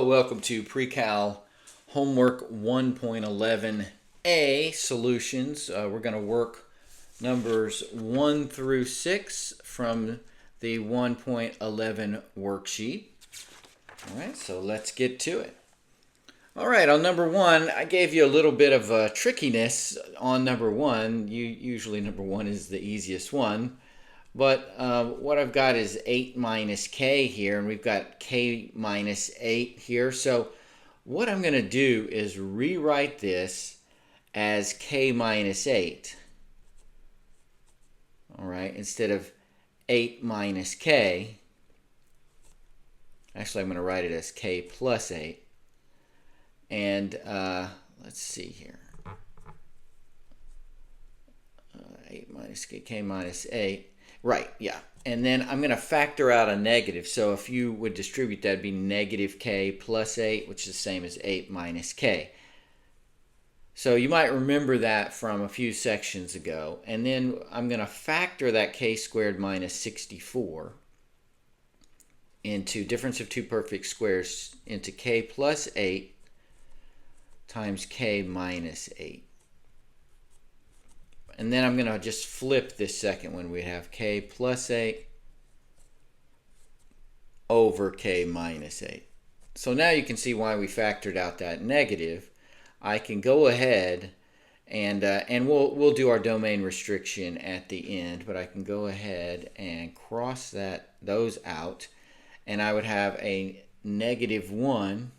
Hello, welcome to Pre-Cal Homework 1.11a Solutions. We're going to work numbers 1 through 6 from the 1.11 worksheet. All right, so let's get to it. All right, on number 1, I gave you a little bit of trickiness on number 1. Usually number 1 is the easiest one. But what I've got is 8 minus k here, and we've got k minus 8 here. So what I'm going to do is rewrite this as k minus 8. All right, instead of 8 minus k. Actually, I'm going to write it as k plus 8. And let's see here. 8 minus k minus 8. Right, yeah. And then I'm going to factor out a negative. So if you would distribute that, it'd be negative k plus 8, which is the same as 8 minus k. So you might remember that from a few sections ago. And then I'm going to factor that k squared minus 64 into difference of two perfect squares into k plus 8 times k minus 8. And then I'm going to just flip this second one. We have k plus 8 over k minus 8. So now you can see why we factored out that negative. I can go ahead and we'll do our domain restriction at the end, but I can go ahead and cross those out, and I would have a negative 1.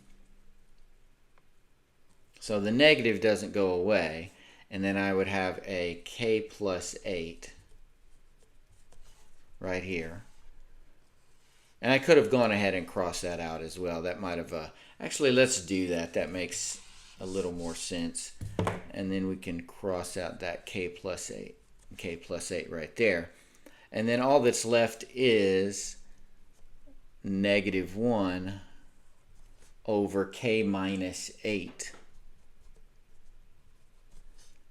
So the negative doesn't go away. And then I would have a k plus 8 right here. And I could have gone ahead and crossed that out as well. That might have, actually let's do that. That makes a little more sense. And then we can cross out that k plus 8 right there. And then all that's left is negative 1 over k minus 8.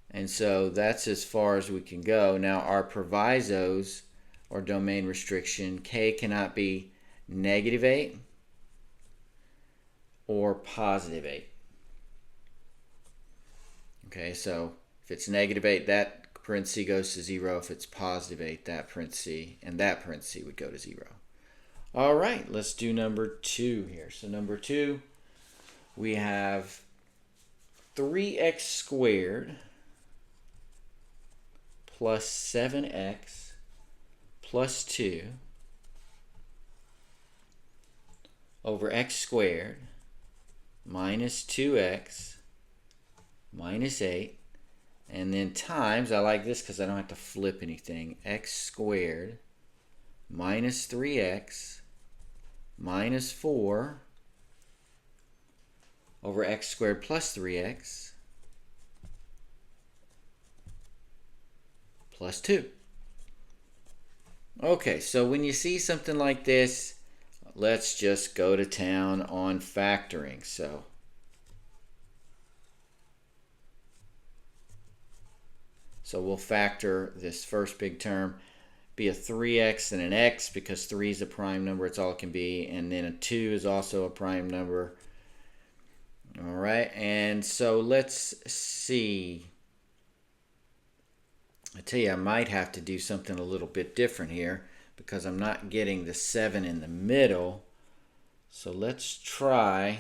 And so that's as far as we can go. Now our provisos, or domain restriction, k cannot be negative 8 or positive 8. Okay, so if it's negative 8, that parenthesis goes to 0. If it's positive 8, that parenthesis and that parenthesis would go to 0. All right, let's do number 2 here. So number 2, we have 3x squared plus 7x plus 2 over x squared minus 2x minus 8, and then times, I like this because I don't have to flip anything, x squared minus 3x minus 4 over x squared plus 3x plus 2. Okay, so when you see something like this, let's just go to town on factoring. So we'll factor this first big term, be a 3x and an x because 3 is a prime number, it's all it can be, and then a 2 is also a prime number. All right, and so let's see. I tell you, I might have to do something a little bit different here because I'm not getting the 7 in the middle. So let's try.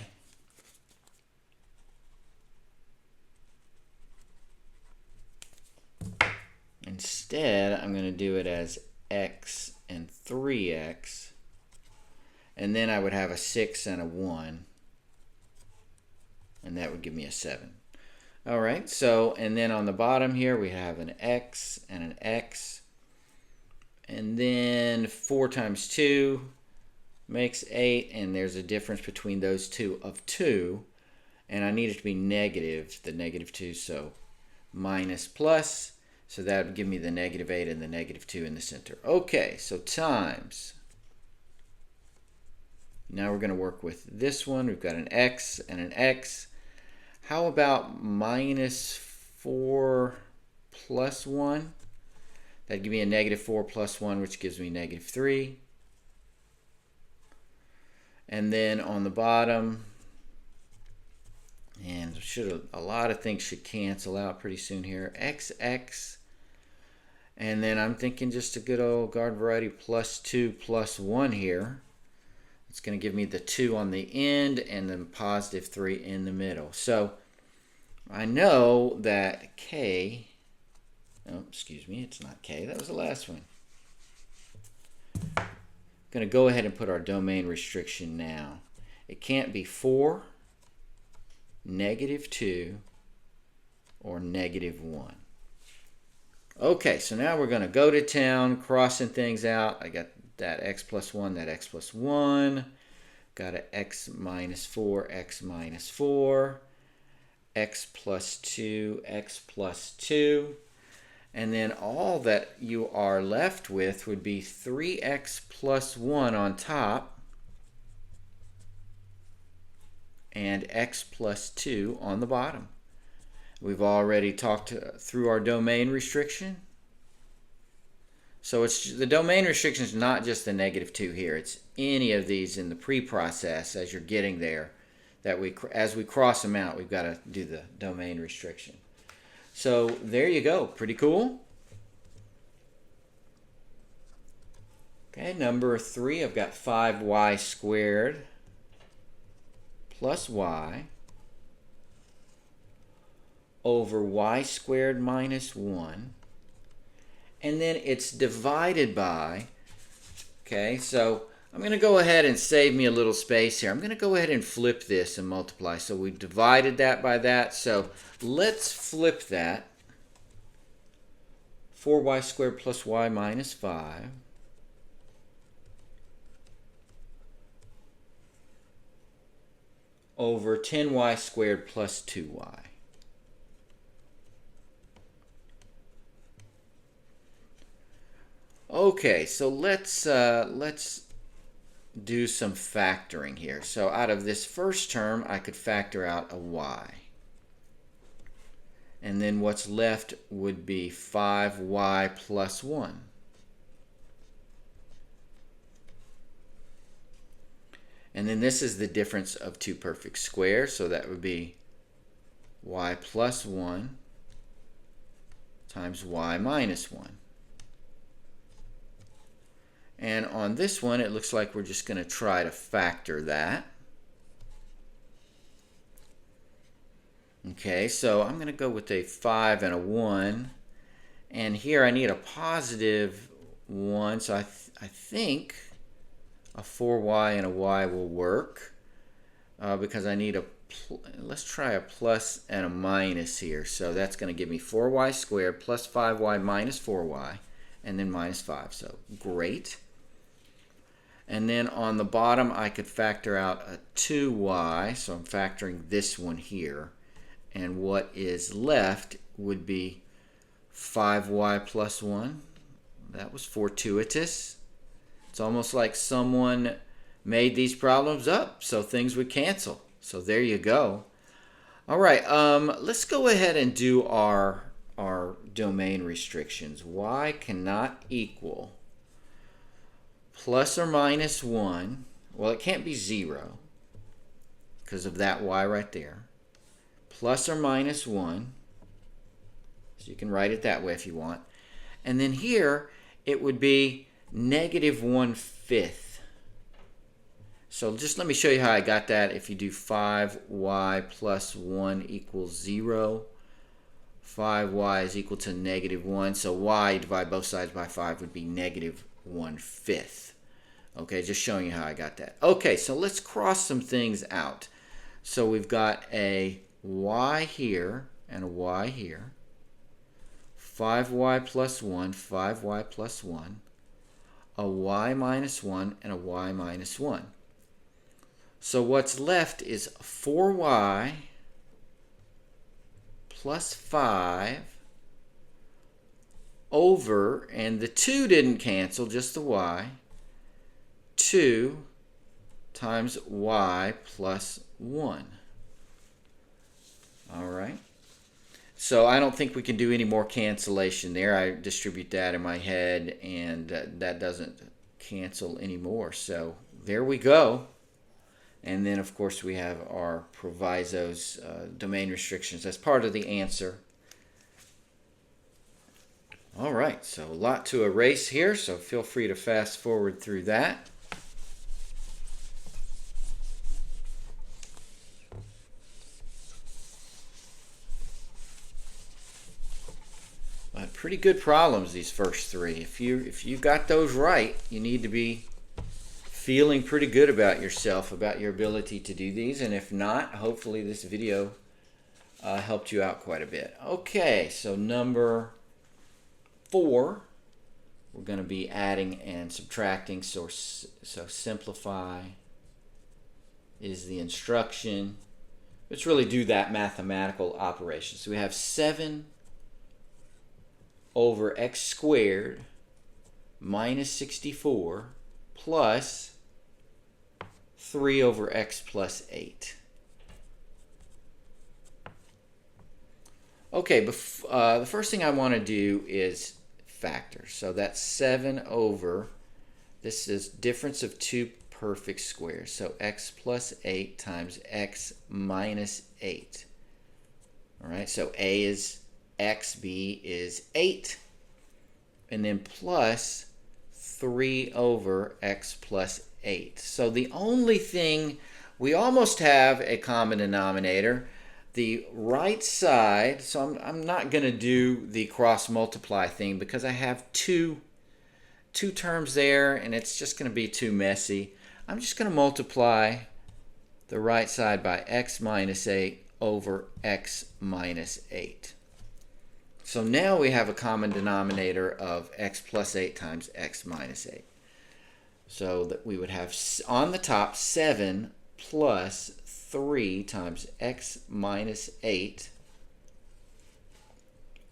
Instead, I'm going to do it as x and 3x. And then I would have a 6 and a 1. And that would give me a 7. All right, so, and then on the bottom here, we have an x and an x. And then 4 times 2 makes 8, and there's a difference between those two of 2. And I need it to be negative, the negative 2, so minus plus. So that would give me the negative 8 and the negative 2 in the center. Okay, so times. Now we're going to work with this one. We've got an x and an x. How about minus 4 plus 1? That'd give me a negative 4 plus 1, which gives me negative 3. And then on the bottom, And a lot of things should cancel out pretty soon here. XX. And then I'm thinking just a good old garden variety +2 +1 here. It's going to give me the 2 on the end and then +3 in the middle. So I know that K, oh, excuse me, it's not K, that was the last one. I'm going to go ahead and put our domain restriction now. It can't be 4, -2, or -1. Okay, so now we're going to go to town, crossing things out. I got that x plus 1, that x plus 1. Got a x minus 4, x minus 4. X plus 2, x plus 2. And then all that you are left with would be 3x plus 1 on top and x plus 2 on the bottom. We've already talked through our domain restriction. So it's the domain restriction is not just the -2 here. It's any of these in the pre-process as you're getting there. That as we cross them out, we've got to do the domain restriction. So there you go. Pretty cool. Okay, number 3, I've got 5y squared plus y over y squared minus 1. And then it's divided by, okay, so I'm going to go ahead and save me a little space here. I'm going to go ahead and flip this and multiply. So we divided that by that. So let's flip that. 4y squared plus y minus 5 over 10y squared plus 2y. Okay, so let's do some factoring here. So out of this first term, I could factor out a y. And then what's left would be 5y plus 1. And then this is the difference of two perfect squares, so that would be y plus 1 times y minus 1. And on this one, it looks like we're just going to try to factor that. Okay, so I'm going to go with a 5 and a 1. And here I need a positive 1, so I think a 4y and a y will work. Because I need let's try a plus and a minus here. So that's going to give me 4y squared plus 5y minus 4y, and then minus 5. So great. And then on the bottom, I could factor out a 2y, so I'm factoring this one here. And what is left would be 5y plus 1. That was fortuitous. It's almost like someone made these problems up so things would cancel. So there you go. All right, let's go ahead and do our domain restrictions. Y cannot equal plus or minus 1. Well, it can't be 0 because of that y right there. Plus or minus 1. So you can write it that way if you want. And then here, it would be -1/5. So just let me show you how I got that. If you do 5y plus 1 equals 0, 5y is equal to -1. So y, divide both sides by 5, would be -1/5. Okay, just showing you how I got that. Okay, so let's cross some things out. So we've got a y here and a y here. 5y plus 1, 5y plus 1. A y minus 1 and a y minus 1. So what's left is 4y plus 5 over, and the 2 didn't cancel, just the y, 2 times y plus 1. All right. So I don't think we can do any more cancellation there. I distribute that in my head, and that doesn't cancel anymore. So there we go. And then, of course, we have our provisos, domain restrictions, as part of the answer. All right, so a lot to erase here, so feel free to fast forward through that. But pretty good problems, these first three. If you got those right, you need to be feeling pretty good about yourself, about your ability to do these. And if not, hopefully this video helped you out quite a bit. Okay, so number 4, we're going to be adding and subtracting. So simplify is the instruction. Let's really do that mathematical operation. So we have 7 over x squared minus 64 plus 3 over x plus 8. Okay, the first thing I want to do is factor. So that's 7 over, this is difference of 2 perfect squares. So x plus 8 times x minus 8. All right, so a is x, b is 8, and then plus 3 over x plus 8. So the only thing, we almost have a common denominator. The right side, so I'm not going to do the cross multiply thing because I have two terms there and it's just going to be too messy. I'm just going to multiply the right side by x minus 8 over x minus 8. So now we have a common denominator of x plus 8 times x minus 8. So that we would have on the top 7 plus 3 times x minus 8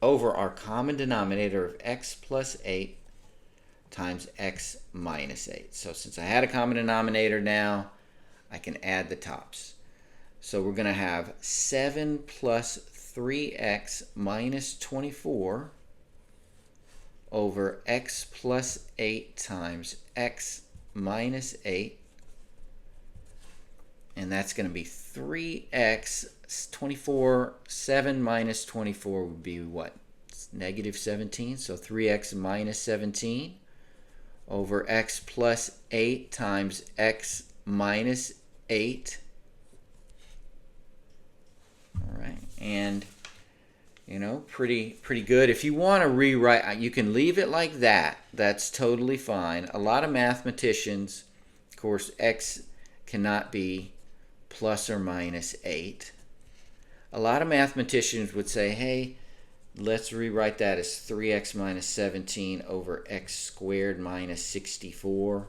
over our common denominator of x plus 8 times x minus 8. So since I had a common denominator now, I can add the tops. So we're going to have 7 plus 3x minus 24 over x plus 8 times x minus 8. And that's going to be 3x, 24, 7 minus 24 would be what? It's negative 17, so 3x minus 17 over x plus 8 times x minus 8. All right, and you know, pretty good. If you want to rewrite, you can leave it like that. That's totally fine. A lot of mathematicians, of course, x cannot be plus or minus 8. A lot of mathematicians would say, hey, let's rewrite that as 3x minus 17 over x squared minus 64.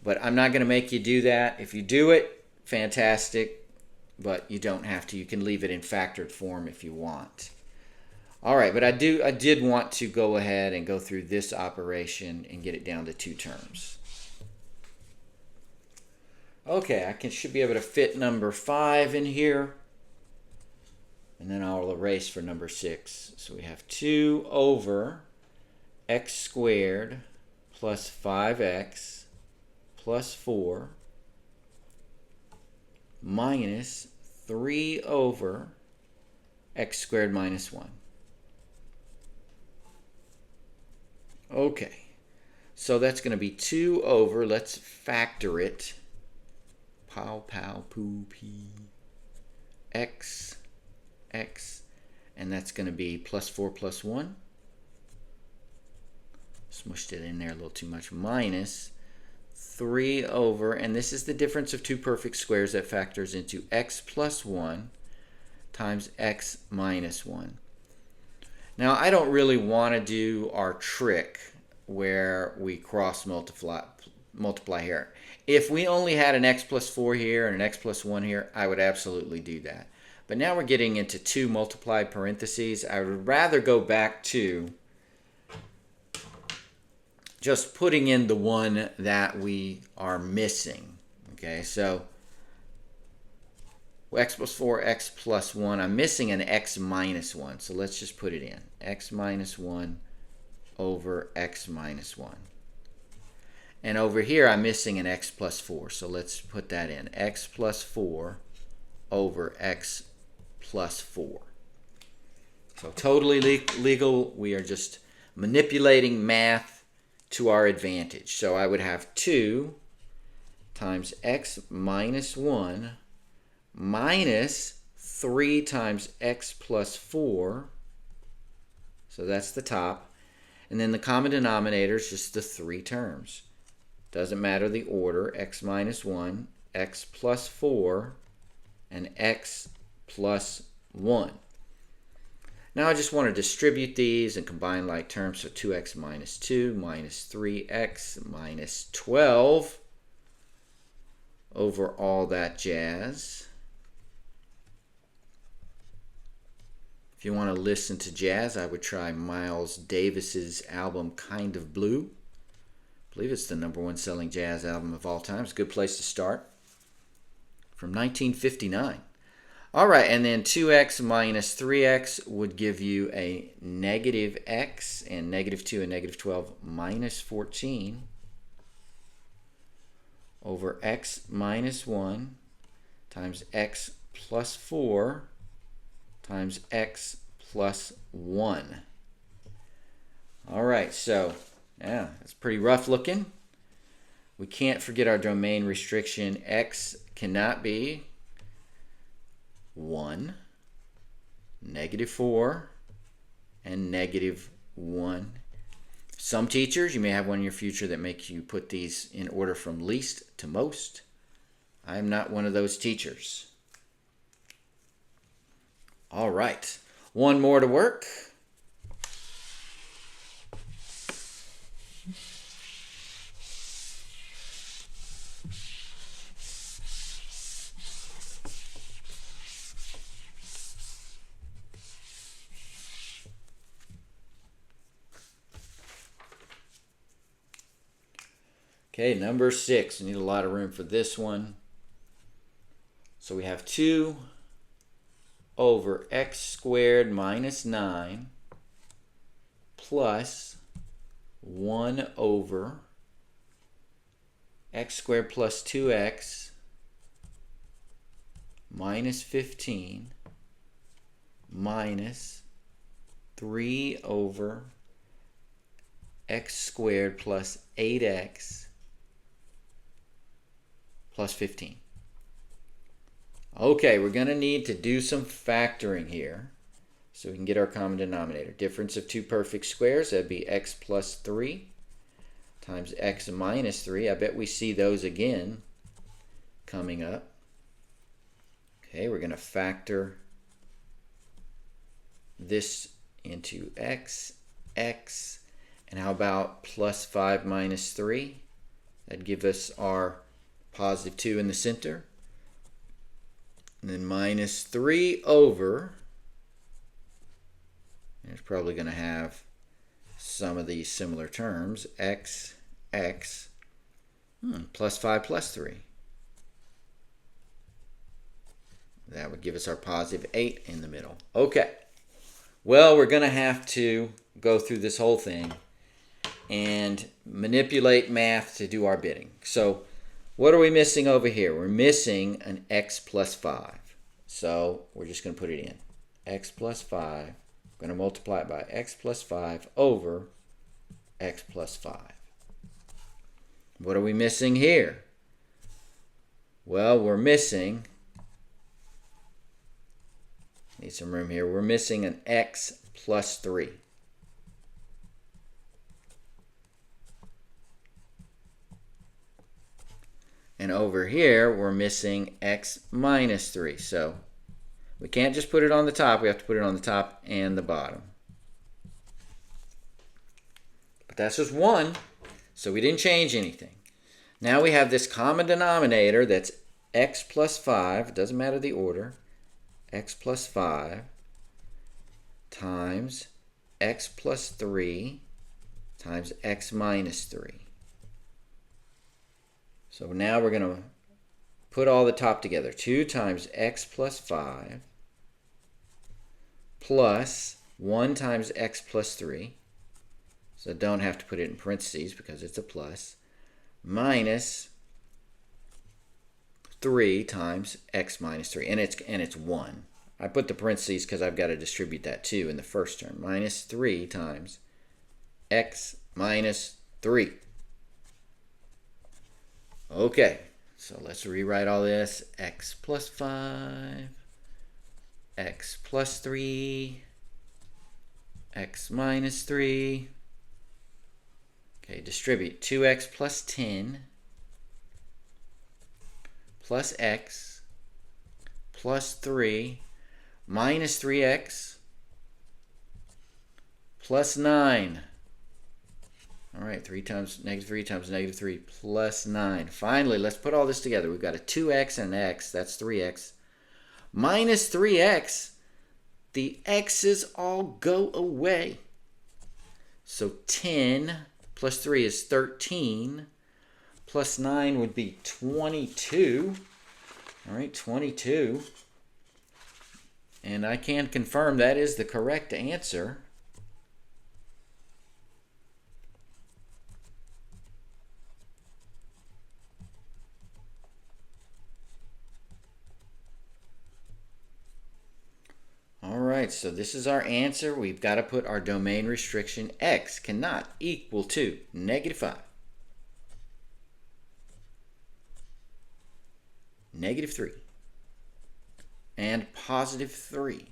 But I'm not going to make you do that. If you do it, fantastic, but you don't have to. You can leave it in factored form if you want. All right, but I did want to go ahead and go through this operation and get it down to 2 terms. Okay, I should be able to fit number 5 in here. And then I'll erase for number 6. So we have 2 over x squared plus 5x plus 4 minus 3 over x squared minus 1. Okay, so that's going to be 2 over, let's factor it. Pow, pow, poo, pee. X, and that's going to be plus 4 plus 1. Smushed it in there a little too much. Minus 3 over, and this is the difference of 2 perfect squares that factors into x plus 1 times x minus 1. Now, I don't really want to do our trick where we cross multiply here. If we only had an x plus 4 here and an x plus 1 here, I would absolutely do that. But now we're getting into 2 multiplied parentheses. I would rather go back to just putting in the one that we are missing. Okay, so x plus 4, x plus 1. I'm missing an x minus 1, so let's just put it in. X minus 1 over x minus 1. And over here, I'm missing an x plus 4. So let's put that in. X plus 4 over x plus 4. So totally legal. We are just manipulating math to our advantage. So I would have 2 times x minus 1 minus 3 times x plus 4. So that's the top. And then the common denominator is just the 3 terms. Doesn't matter the order. X minus 1, x plus 4, and x plus 1. Now I just want to distribute these and combine like terms. So 2x minus 2 minus 3x minus 12 over all that jazz. If you want to listen to jazz, I would try Miles Davis's album Kind of Blue. I believe it's the #1 selling jazz album of all time. It's a good place to start. From 1959. All right, and then 2x minus 3x would give you a negative x, and negative 2 and negative 12 minus 14 over x minus 1 times x plus 4 times x plus 1. All right, so yeah, it's pretty rough looking. We can't forget our domain restriction. X cannot be 1, negative 4, and negative 1. Some teachers, you may have one in your future that makes you put these in order from least to most. I am not one of those teachers. All right, one more to work. Okay, number 6. We need a lot of room for this one. So we have 2 over x squared minus 9 plus 1 over x squared plus 2x minus 15 minus 3 over x squared plus 8x plus 15. Okay, we're going to need to do some factoring here so we can get our common denominator. Difference of two perfect squares, that'd be x plus 3 times x minus 3. I bet we see those again coming up. Okay, we're going to factor this into x, and how about plus 5 minus 3? That'd give us our positive 2 in the center. And then minus 3 over, it's probably going to have some of these similar terms, x, plus 5 plus 3. That would give us our positive 8 in the middle. Okay, well, we're going to have to go through this whole thing and manipulate math to do our bidding. So what are we missing over here? We're missing an x plus 5. So we're just going to put it in. X plus 5. I'm going to multiply it by x plus 5 over x plus 5. What are we missing here? Well, we're missing, need some room here, we're missing an x plus 3. And over here, we're missing x minus 3. So we can't just put it on the top. We have to put it on the top and the bottom. But that's just one, so we didn't change anything. Now we have this common denominator that's x plus 5. It doesn't matter the order. X plus 5 times x plus 3 times x minus 3. So now we're going to put all the top together. 2 times x plus 5 plus 1 times x plus 3. So don't have to put it in parentheses because it's a plus. minus 3 times x minus 3. And it's 1. I put the parentheses because I've got to distribute that 2 in the first term. Minus 3 times x minus 3. Okay, so let's rewrite all this. X plus 5, x plus 3, x minus 3. Okay, distribute 2x plus 10 plus x plus 3 minus 3x plus 9. All right, 3 times negative 3 plus 9. Finally, let's put all this together. We've got a 2x and an x. That's 3x. Minus 3x. The x's all go away. So 10 plus 3 is 13. Plus 9 would be 22. All right, 22. And I can confirm that is the correct answer. All right, so this is our answer. We've got to put our domain restriction. X cannot equal to negative 5, negative 3, and positive 3.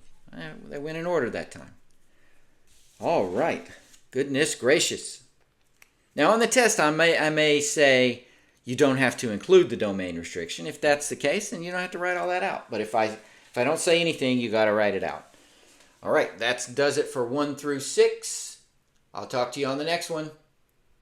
They went in order that time. All right. Goodness gracious. Now on the test, I may say you don't have to include the domain restriction. If that's the case, then you don't have to write all that out. But if I don't say anything, you got to write it out. All right, that does it for 1 through 6. I'll talk to you on the next one.